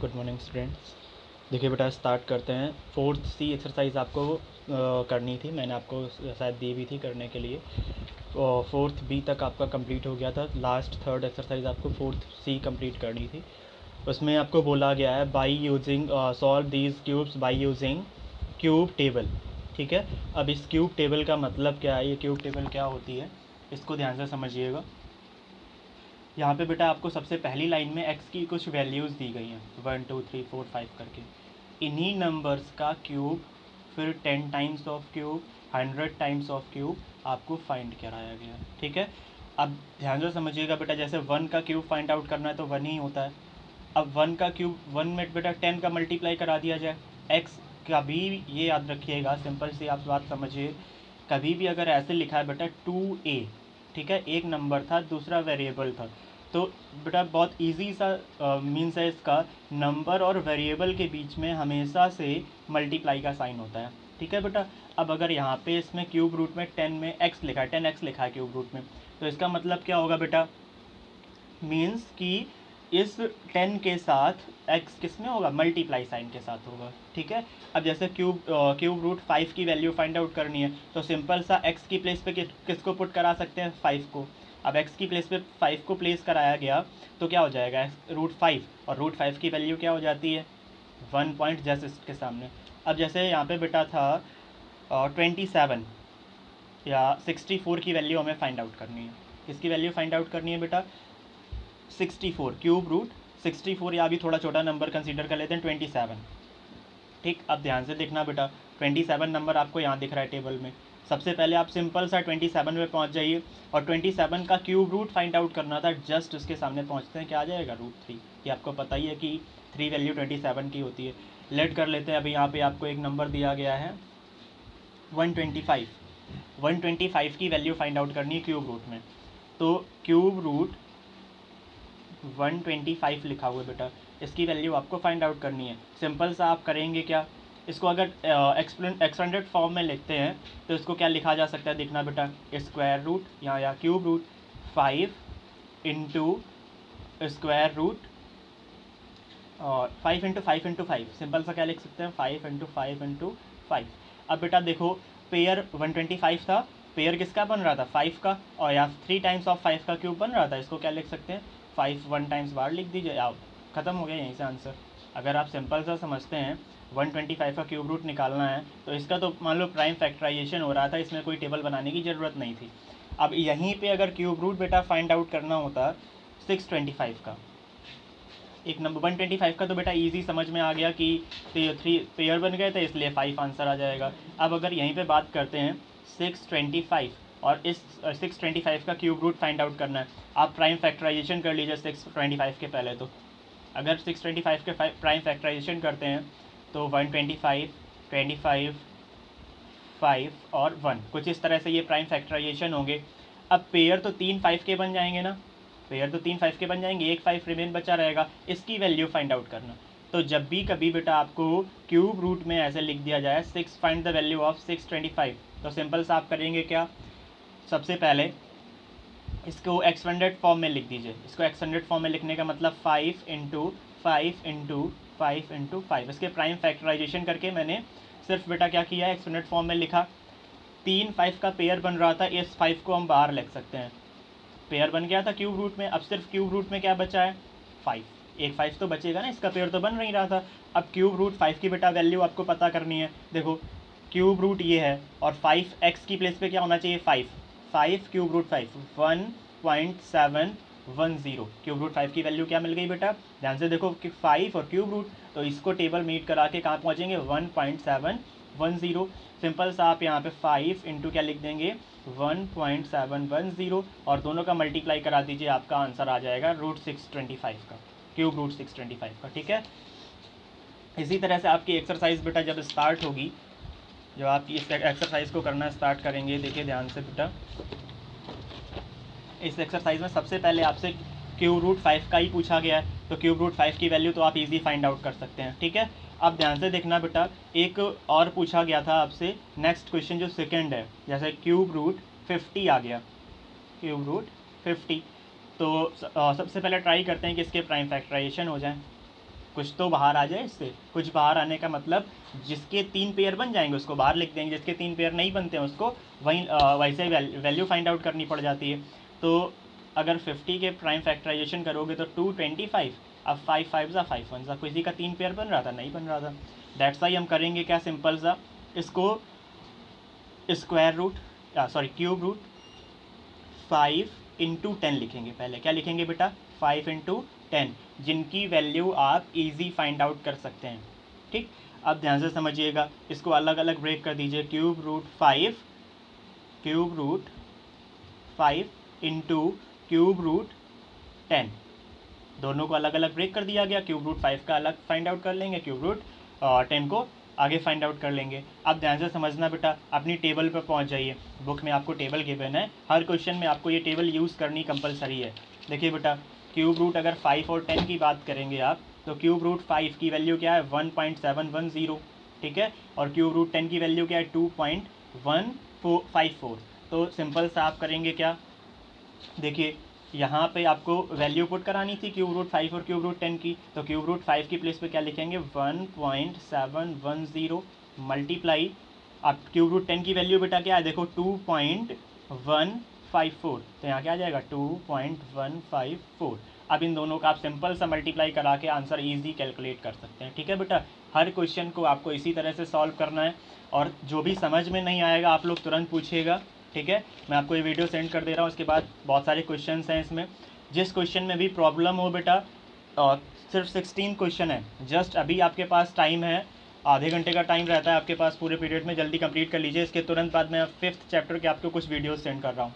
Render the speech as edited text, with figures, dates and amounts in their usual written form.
Good morning students. देखिए बेटा, start करते हैं। फोर्थ सी एक्सरसाइज आपको करनी थी, मैंने आपको शायद दी भी थी करने के लिए। फोर्थ बी तक आपका कंप्लीट हो गया था। लास्ट थर्ड एक्सरसाइज आपको फोर्थ सी कंप्लीट करनी थी। उसमें आपको बोला गया है by using solve these cubes by using cube table. ठीक है, अब इस क्यूब टेबल का मतलब क्या है, ये क्यूब टेबल क्या होती है, इसको ध्यान से समझिएगा। यहाँ पे बेटा आपको सबसे पहली लाइन में x की कुछ वैल्यूज़ दी गई हैं 1 2 3 4 5 करके। इन्हीं नंबर्स का क्यूब, फिर 10 times of cube, 100 times of cube आपको फाइंड कराया गया। ठीक है, अब ध्यान से समझिएगा बेटा, जैसे 1 का क्यूब फाइंड आउट करना है तो 1 ही होता है। अब 1 का क्यूब 1 में बेटा 10 का मल्टीप्लाई करा दिया जाए। x का भी ये याद रखिएगा, सिंपल सी आप बात समझिए, कभी भी अगर ऐसे लिखा है बेटा 2a, ठीक है, एक नंबर था दूसरा वेरिएबल था, तो बेटा बहुत इजी सा मीन्स है इसका, नंबर और वेरिएबल के बीच में हमेशा से मल्टीप्लाई का साइन होता है। ठीक है बेटा, अब अगर यहाँ पे इसमें क्यूब रूट में 10 में x लिखा है, 10x लिखा है क्यूब रूट में, तो इसका मतलब क्या होगा बेटा, मीन्स कि इस 10 के साथ x किस में होगा, मल्टीप्लाई साइन के साथ होगा। ठीक है, अब जैसे क्यूब रूट 5 की वैल्यू फाइंड आउट करनी है तो सिंपल सा x की प्लेस पे किसको पुट करा सकते हैं, 5 को। अब x की प्लेस पे 5 को प्लेस कराया गया तो क्या हो जाएगा, रूट 5, और रूट 5 की वैल्यू क्या हो जाती है, 1 पॉइंट जस्ट इसके सामने। अब जैसे यहाँ पे बेटा था 27 या 64 की वैल्यू हमें फाइंड आउट करनी है। किसकी वैल्यू फाइंड आउट करनी है बेटा, 64, क्यूब रूट 64, या अभी थोड़ा छोटा नंबर कंसीडर कर लेते हैं 27। ठीक, अब ध्यान से देखना बेटा, 27 नंबर आपको यहाँ दिख रहा है टेबल में। सबसे पहले आप सिंपल सा 27 में पहुँच जाइए, और 27 का क्यूब रूट फाइंड आउट करना था, जस्ट उसके सामने पहुँचते हैं, क्या आ जाएगा, रूट 3। ये आपको पता ही है कि 3 वैल्यू 27 की होती है। लेट कर लेते हैं, अभी यहाँ पे आपको एक नंबर दिया गया है 125। 125 की वैल्यू फाइंड आउट करनी है क्यूब रूट में, तो क्यूब रूट 125 लिखा हुआ है बेटा, इसकी वैल्यू आपको फाइंड आउट करनी है। सिंपल सा आप करेंगे क्या, इसको अगर एक्सपेंडेड फॉर्म में लिखते हैं तो इसको क्या लिखा जा सकता है, देखना बेटा, स्क्वायर रूट या cube root 5 into square root 5 into 5 into 5, simple सा क्या लिख सकते हैं, 5 इंटू 5 इंटू 5। अब बेटा देखो, पेयर 125 था, पेयर किसका बन रहा था, 5 का, और या 3 टाइम्स ऑफ 5 का क्यूब बन रहा था, इसको क्या लिख सकते हैं, 5 1 टाइम्स बार लिख दीजिए, आप ख़त्म हो गया यहीं से आंसर। अगर आप सिंपल सा समझते हैं 125 का क्यूब रूट निकालना है तो इसका तो मान लो प्राइम फैक्टराइजेशन हो रहा था, इसमें कोई टेबल बनाने की ज़रूरत नहीं थी। अब यहीं पे अगर क्यूब रूट बेटा फाइंड आउट करना होता 625 का, एक नंबर 125 का, तो बेटा इजी समझ में आ गया कि थ्री पेयर बन गए थे, इसलिए 5 आंसर आ जाएगा। अब अगर यहीं पे बात करते हैं 625, और इस 625 का क्यूब रूट फाइंड आउट करना है, आप प्राइम फैक्टराइजेशन कर लीजिए 625 के पहले। तो अगर 625 के प्राइम फैक्टराइजेशन करते हैं तो 125 25 5 और 1, कुछ इस तरह से ये प्राइम फैक्टराइजेशन होंगे। अब पेयर तो 3 5 के बन जाएंगे ना, पेयर तो 3 5 के बन जाएंगे, एक 5 रिमेन बचा रहेगा, इसकी वैल्यू फाइंड आउट करना। तो जब भी कभी बेटा आपको क्यूब रूट में ऐसे लिख दिया जाए 6 फाइंड द वैल्यू ऑफ 625, तो सिंपल सा आप करेंगे क्या, सबसे पहले इसको एक्सपेंडेड फॉर्म में लिख दीजिए। इसको एक्सपेंडेड फॉर्म में लिखने का मतलब 5 इंटू 5 इंटू 5 इंटू 5, इसके प्राइम फैक्टराइजेशन करके मैंने सिर्फ बेटा क्या किया है, एक्सपेंडेड फॉर्म में लिखा। 3 5 का पेयर बन रहा था, इस 5 को हम बाहर लिख सकते हैं, पेयर बन गया था क्यूब रूट में। अब सिर्फ क्यूब रूट में क्या बचा है, 5, एक 5 तो बचेगा ना, इसका पेयर तो बन नहीं रहा था। अब क्यूब रूट 5 की बेटा वैल्यू आपको पता करनी है। देखो क्यूब रूट ये है, और 5x की प्लेस पे क्या होना चाहिए, 5 क्यूब रूट 5 1.710। क्यूब रूट 5 की वैल्यू क्या मिल गई बेटा, ध्यान से देखो कि 5 और क्यूब रूट, तो इसको टेबल मीट करा के कहाँ पहुँचेंगे, 1.710। सिंपल सा आप यहाँ पे 5 इंटू क्या लिख देंगे, 1.710, और दोनों का मल्टीप्लाई करा दीजिए, आपका आंसर आ जाएगा रूट 625 का, क्यूब रूट 625 का। ठीक है, इसी तरह से आपकी एक्सरसाइज बेटा जब स्टार्ट होगी, जब आप इस एक्सरसाइज को करना स्टार्ट करेंगे, देखिए ध्यान से बेटा, इस एक्सरसाइज में सबसे पहले आपसे क्यूब रूट 5 का ही पूछा गया है, तो क्यूब रूट 5 की वैल्यू तो आप इजी फाइंड आउट कर सकते हैं। ठीक है, अब ध्यान से देखना बेटा, एक और पूछा गया था आपसे नेक्स्ट क्वेश्चन जो सेकंड है, जैसे क्यूब रूट 50 आ गया, क्यूब रूट 50, तो सबसे पहले ट्राई करते हैं कि इसके प्राइम फैक्टराइजेशन हो जाए। कुछ तो बाहर आ जाए इससे। कुछ बाहर आने का मतलब जिसके 3 पेयर बन जाएंगे उसको बाहर लिख देंगे, जिसके 3 पेयर नहीं बनते हैं उसको वहीं वैसे वैल्यू फाइंड आउट करनी पड़ जाती है। तो अगर 50 के प्राइम फैक्टराइजेशन करोगे तो 225, अब 5 5 ज़ा 5 1 ज़ा, किसी का 3 पेयर बन रहा था, नहीं बन रहा था। दैट्स वाई हम करेंगे क्या, सिंपल सा इसको square root cube root 5 into 10 लिखेंगे। पहले क्या लिखेंगे बेटा, 5 इंटू 10, जिनकी वैल्यू आप इजी फाइंड आउट कर सकते हैं। ठीक, अब ध्यान से समझिएगा, इसको अलग अलग ब्रेक कर दीजिए। Cube root 5 into cube root 10, दोनों को अलग अलग ब्रेक कर दिया गया। क्यूब रूट 5 का अलग फाइंड आउट कर लेंगे, क्यूब रूट 10 को आगे फाइंड आउट कर लेंगे। अब ध्यान से समझना बेटा, अपनी टेबल पर पहुंच जाइए। बुक में आपको टेबल गिवन है, हर क्वेश्चन में आपको ये टेबल यूज़ करनी कंपलसरी है। देखिए बेटा, क्यूब रूट अगर 5 और 10 की बात करेंगे आप, तो क्यूब रूट 5 की वैल्यू क्या है, 1.710, ठीक है, और क्यूब रूट 10 की वैल्यू क्या है, 2.154। तो सिंपल सा आप करेंगे क्या, देखिए यहाँ पे आपको वैल्यू पुट करानी थी क्यूब रूट 5 और क्यूब रूट 10 की, तो क्यूब रूट 5 की प्लेस पे क्या लिखेंगे, 1.710 मल्टीप्लाई, अब क्यूब रूट 10 की वैल्यू बेटा क्या है, देखो 2.154, तो यहाँ क्या आ जाएगा 2.154। अब इन दोनों का आप सिंपल सा मल्टीप्लाई करा के आंसर ईजी कैलकुलेट कर सकते हैं। ठीक है बेटा, हर क्वेश्चन को आपको इसी तरह से सॉल्व करना है, और जो भी समझ में नहीं आएगा आप लोग तुरंत पूछिएगा। ठीक है, मैं आपको ये वीडियो सेंड कर दे रहा हूँ, उसके बाद बहुत सारे क्वेश्चंस हैं इसमें। जिस क्वेश्चन में भी प्रॉब्लम हो बेटा, सिर्फ 16 क्वेश्चन है, जस्ट अभी आपके पास टाइम है, आधे घंटे का टाइम रहता है आपके पास पूरे पीरियड में, जल्दी कंप्लीट कर लीजिए। इसके तुरंत बाद मैं 5th चैप्टर के आपको कुछ वीडियोस सेंड कर रहा हूँ।